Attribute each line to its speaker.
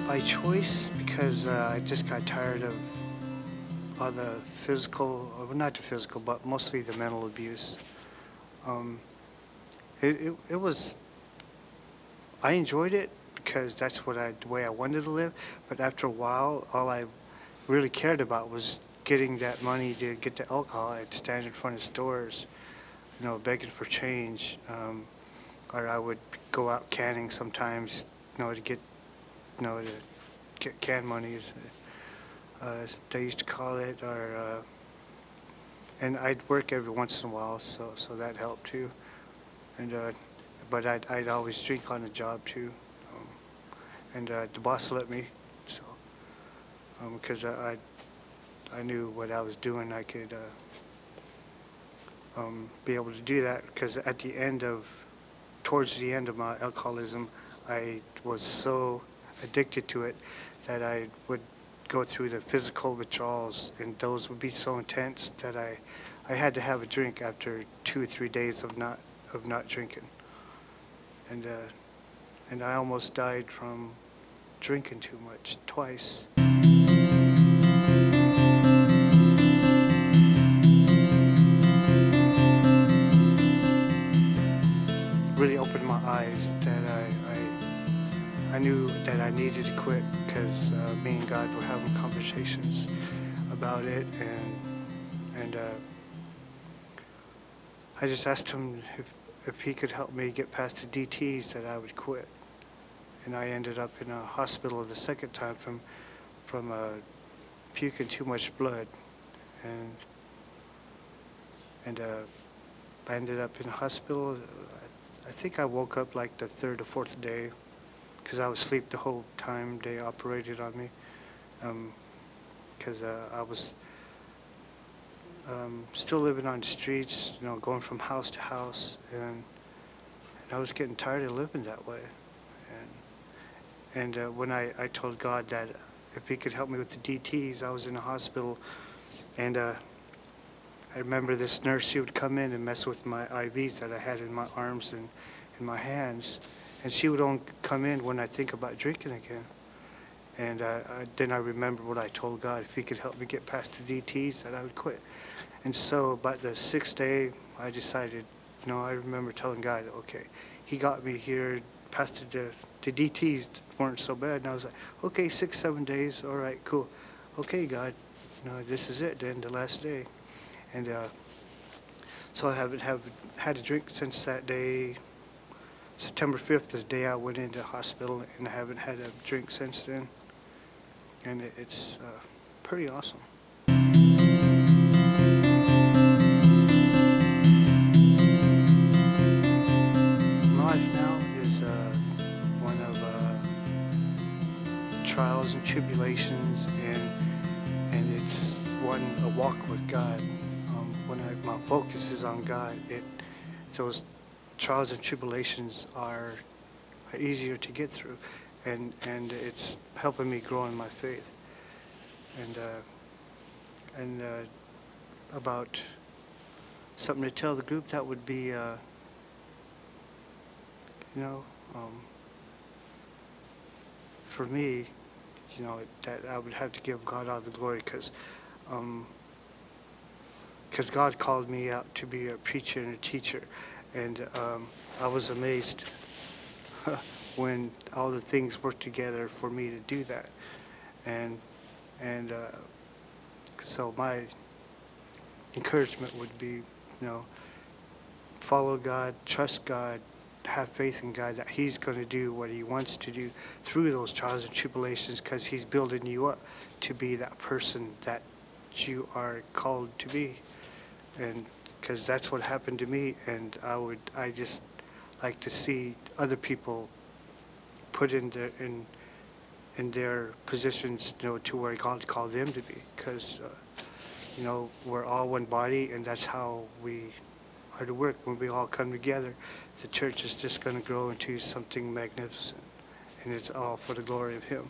Speaker 1: By choice, because I just got tired of all the physical, well, not the physical, but mostly the mental abuse. Um, it was, I enjoyed it because that's the way I wanted to live. But after a while, all I really cared about was getting that money to get the alcohol. I'd stand in front of stores, begging for change, or I would go out canning sometimes, to get, to get can money, as they used to call it, or and I'd work every once in a while, so that helped too. And but I'd always drink on the job too, and the boss let me, so because I knew what I was doing, I could be able to do that. Because towards the end of my alcoholism, I was so addicted to it that I would go through the physical withdrawals, and those would be so intense that I had to have a drink after 2 or 3 days of not drinking, and I almost died from drinking too much twice. Really opened my eyes that I knew that I needed to quit, because me and God were having conversations about it, and I just asked him if he could help me get past the DTs, that I would quit. And I ended up in a hospital the second time from puking too much blood, and I ended up in a hospital. I think I woke up like the third or fourth day, because I was asleep the whole time they operated on me, because I was still living on the streets, going from house to house, and I was getting tired of living that way. And when I told God that if he could help me with the DTs, I was in a hospital, and I remember this nurse, she would come in and mess with my IVs that I had in my arms and in my hands, and she would only come in when I think about drinking again. And then I remembered what I told God, if he could help me get past the DTs, that I would quit. And so about the 6th day, I decided, I remember telling God, okay, he got me here, past the DTs weren't so bad. And I was like, okay, 6, 7 days, all right, cool. Okay, God, this is it then, the last day. And so I haven't had a drink since that day. September 5th is the day I went into hospital, and I haven't had a drink since then. And it's pretty awesome. My life now is one of trials and tribulations, and it's a walk with God. When my focus is on God, those trials and tribulations are easier to get through, and it's helping me grow in my faith. And about something to tell the group, that would be, for me, that I would have to give God all the glory, because God called me out to be a preacher and a teacher, and I was amazed when all the things worked together for me to do that, and so my encouragement would be, follow God, trust God, have faith in God that he's going to do what he wants to do through those trials and tribulations, because he's building you up to be that person that you are called to be. And because that's what happened to me, and I just like to see other people put in their positions, to where God called them to be, because we're all one body, and that's how we are to work. When we all come together, the church is just going to grow into something magnificent, and it's all for the glory of him.